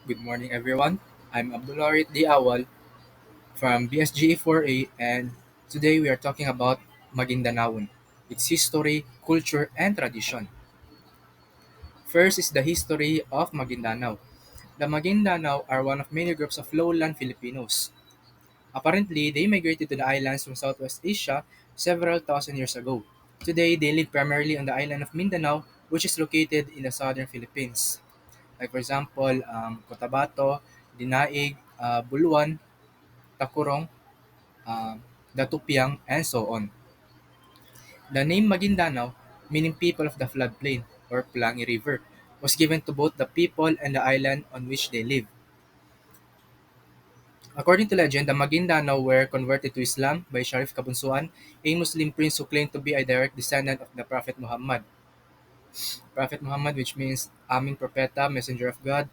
Good morning, everyone. I'm Abdularit Diawal from BSGE4A, and today we are talking about Maguindanaon, its history, culture, and tradition. First is the history of Maguindanao. The Maguindanao are one of many groups of lowland Filipinos. Apparently, they migrated to the islands from Southwest Asia several thousand years ago. Today, they live primarily on the island of Mindanao, which is located in the southern Philippines. Like for example, Cotabato, Dinaig, Buluan, Takurong, Datupiang, and so on. The name Maguindanao, meaning people of the floodplain or Pulangi River, was given to both the people and the island on which they live. According to legend, the Maguindanao were converted to Islam by Sharif Kabunsuan, a Muslim prince who claimed to be a direct descendant of the Prophet Muhammad. Prophet Muhammad, which means aming propeta, messenger of God,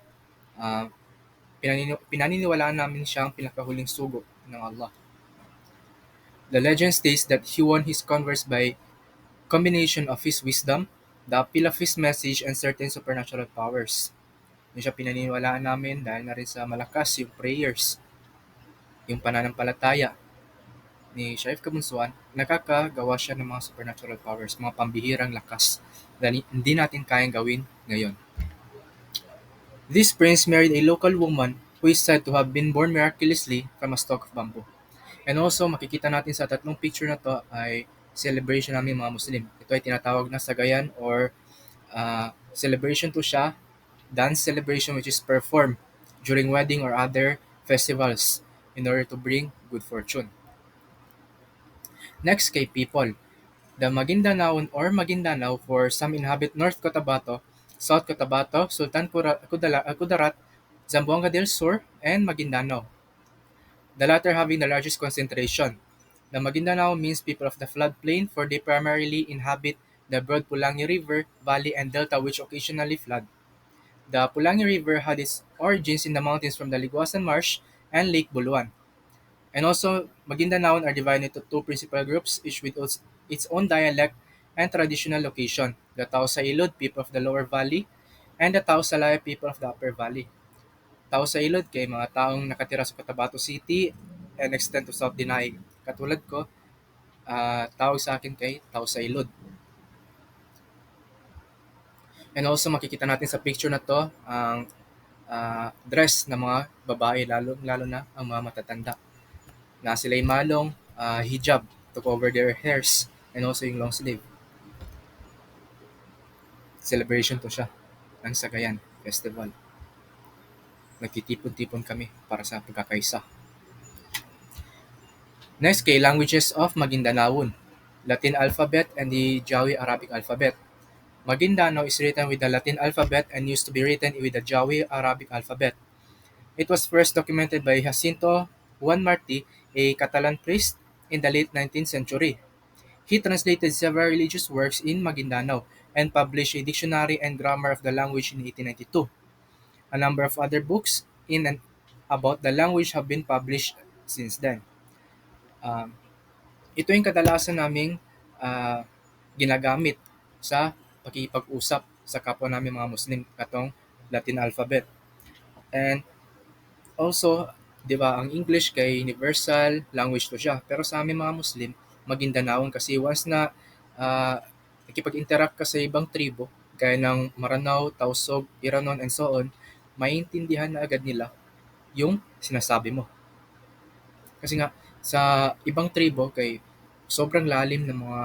uh, pinaniniwalaan namin siyang pinakahuling sugo ng Allah. The legend states that he won his converts by combination of his wisdom, the appeal of his message, and certain supernatural powers. Yun siya pinaniniwalaan namin dahil na rin sa malakas yung prayers, yung pananampalataya ni Sharif Kabunsuan, nakakagawa siya ng mga supernatural powers, mga pambihirang lakas na hindi natin kayang gawin ngayon. This prince married a local woman who is said to have been born miraculously from a stalk of bamboo. And also, makikita natin sa tatlong picture na to ay celebration namin mga Muslim. Ito ay tinatawag na sagayan or celebration to siya, dance celebration which is performed during wedding or other festivals in order to bring good fortune. Next kay people. The Maguindanaon or Maguindanao for some inhabit North Cotabato, South Cotabato, Kudarat, Zamboanga del Sur, and Maguindanao. The latter having the largest concentration. The Maguindanao means people of the floodplain for they primarily inhabit the broad Pulangi River, valley, and delta which occasionally flood. The Pulangi River had its origins in the mountains from the Liguasan Marsh and Lake Buluan. And also, Maguindanaon are divided into two principal groups, each with its own dialect and traditional location. The Tausa Ilod, people of the lower valley, and the Tausa Laya, people of the upper valley. Tausa Ilod kay mga taong nakatira sa Cotabato City and extend to South Dinaig. Katulad ko, tawag sa akin kay Tausa Ilod. And also makikita natin sa picture na to ang dress ng mga babae, lalo na ang mga matatanda. Na sila'y malong hijab to cover their hairs and also yung long sleeve. Celebration to siya ng Sagayan Festival. Nagtitipon-tipon kami para sa pagkakaisa. Next kay languages of Maguindanaon. Latin alphabet and the Jawi Arabic alphabet. Maguindanao is written with the Latin alphabet and used to be written with the Jawi Arabic alphabet. It was first documented by Jacinto Juan Martí, a Catalan priest, in the late 19th century. He translated several religious works in Maguindanao and published a dictionary and grammar of the language in 1892. A number of other books in and about the language have been published since then. Um, Ito yung kadalasan naming ah, ginagamit sa pakikipag-usap sa kapwa namin mga Muslim katong Latin alphabet. And also, 'di ba, ang English kay universal language to siya. Pero sa amin mga Muslim, Maguindanaon kasi once na nakipag-interact ka sa ibang tribo, gaya ng Maranao, Tausog, Iranon, and so on, maintindihan na agad nila yung sinasabi mo. Kasi nga, sa ibang tribo, kay sobrang lalim ng mga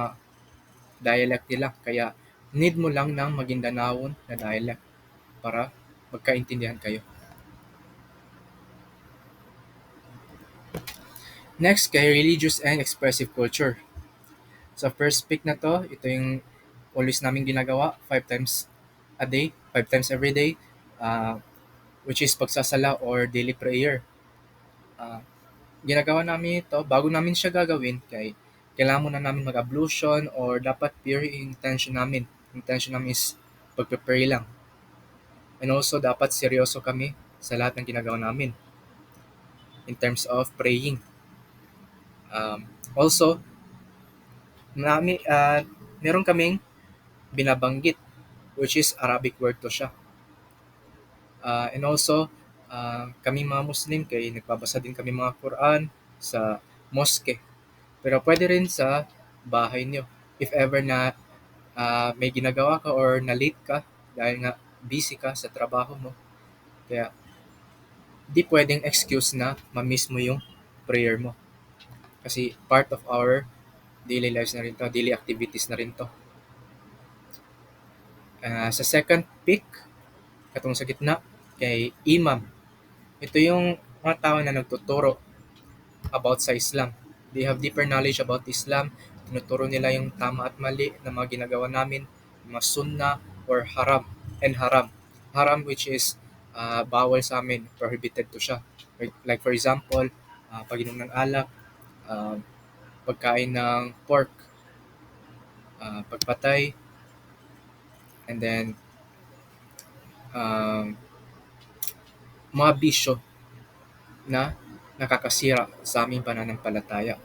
dialect nila. Kaya, need mo lang ng Magindanaon na dialect para magkaintindihan kayo. Next, kay religious and expressive culture. Sa first pick na to, ito yung always namin ginagawa, 5 times a day, 5 times every day, uh, which is pagsasala or daily prayer. Uh, Ginagawa namin ito, bago namin siya gagawin, kay kailangan muna namin mag-ablution or dapat pure yung intention namin. Intention namin is pagpe-pray lang. And also, dapat seryoso kami sa lahat ng ginagawa namin in terms of praying. Also, meron kaming binabanggit which is Arabic word to siya. And also, Kami mga Muslim kay nagbabasa din kami mga Quran sa mosque. Pero pwede rin sa bahay niyo. If ever na may ginagawa ka or na-late ka dahil nga busy ka sa trabaho mo, kaya di pwedeng excuse na ma-miss mo yung prayer mo. Kasi part of our daily lives na rin to, daily activities na rin to. Sa second pick, katong sa gitna, kay Imam. Ito yung mga tao na nagtuturo about sa Islam. They have deeper knowledge about Islam. Tinuturo nila yung tama at mali na mga ginagawa namin, mga sunnah or haram and haram. Haram which is bawal sa amin, prohibited to siya. Like for example, pag-inom ng alak, uh, pagkain ng pork, pagpatay, and then um, mga bisyo na nakakasira sa aming pananampalataya.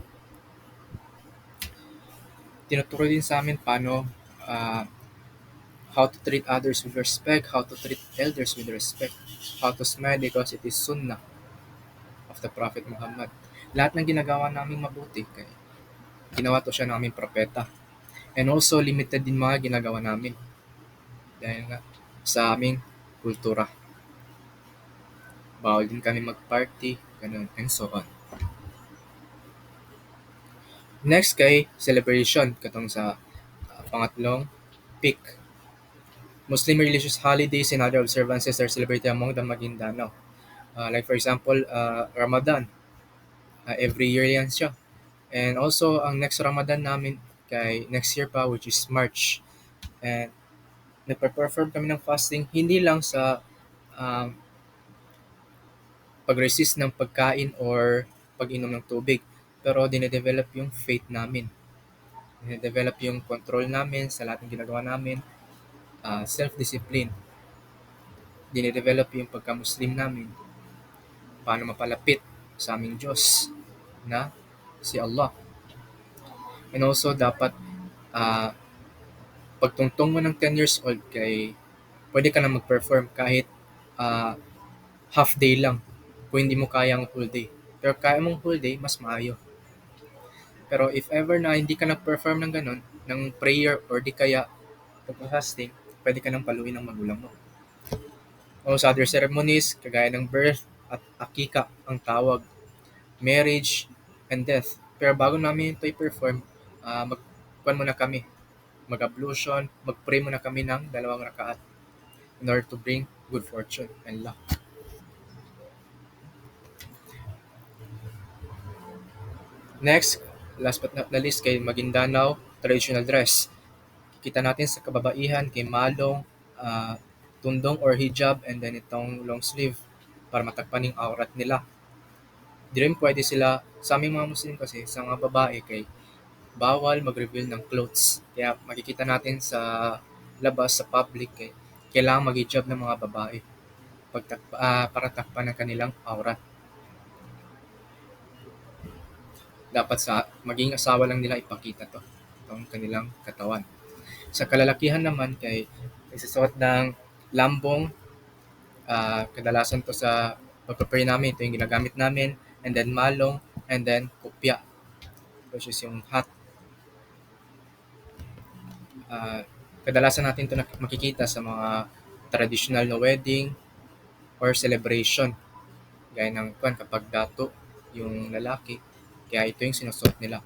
Tinuturo din sa amin paano uh, how to treat others with respect, how to treat elders with respect, how to smile because it is sunnah of the Prophet Muhammad. Lahat ng ginagawa namin mabuti, kaya ginawa to siya ng aming propeta. And also, limited din mga ginagawa namin dahil nga sa aming kultura. Bawal din kami mag-party, ganun, and so on. Next kay celebration, katong sa pangatlong pick. Muslim religious holidays and other observances are celebrated among the Maguindanao. Like for example, Ramadan. Every year yan siya. And also, ang next Ramadan namin kay next year pa, which is March. And nagpa-perform kami ng fasting, hindi lang sa um, pag-resist ng pagkain or pag-inom ng tubig. Pero dinedevelop yung faith namin. Dinedevelop yung control namin sa lahat ng ginagawa namin. Self-discipline. Dinedevelop yung pagka-Muslim namin. Paano mapalapit sa aming Diyos na si Allah. And also, dapat uh, pagtungtong mo ng 10 years old kay pwede ka na mag-perform kahit ah, half day lang kung hindi mo kaya ang whole day. Pero kaya mong whole day, mas maayo. Pero if ever na hindi ka nag-perform ng ganun, ng prayer or di kaya pag-fasting, pwede ka nang paluin ng magulang mo. O sa other ceremonies, kagaya ng birth at akika ang tawag, marriage, and death. Pero bago namin ito i-perform, mag-kuhan muna kami, mag-ablution, mag-pray muna kami ng 2 rakaat in order to bring good fortune and luck. Next, last but not the least, kay Maguindanao traditional dress. Kita natin sa kababaihan kay malong, tundong or hijab, and then itong long sleeve para matakpan yung aurat nila. Di rin pwede sila, sa aming mga Muslim kasi, sa mga babae kay bawal mag-reveal ng clothes. Kaya makikita natin sa labas, sa public, kailangan mag-hijab ng mga babae para takpan ng kanilang aurat. Dapat sa maging asawa lang nila ipakita to, itong kanilang katawan. Sa kalalakihan naman kay nagsusuot ng lambong, kadalasan to sa pagpapray namin, ito yung ginagamit namin, and then malong, and then kupya, which is yung hat. Ah, Kadalasan natin to makikita sa mga traditional na wedding or celebration. Gaya ng kapag dato yung lalaki, kaya ito yung sinusuot nila.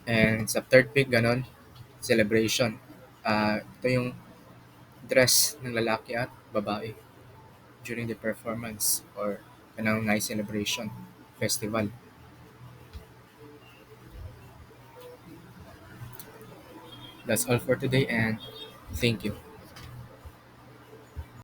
And sa third pick, ganon, celebration. Ito yung dress ng lalaki at babae during the performance or kanang night celebration festival. That's all for today and thank you.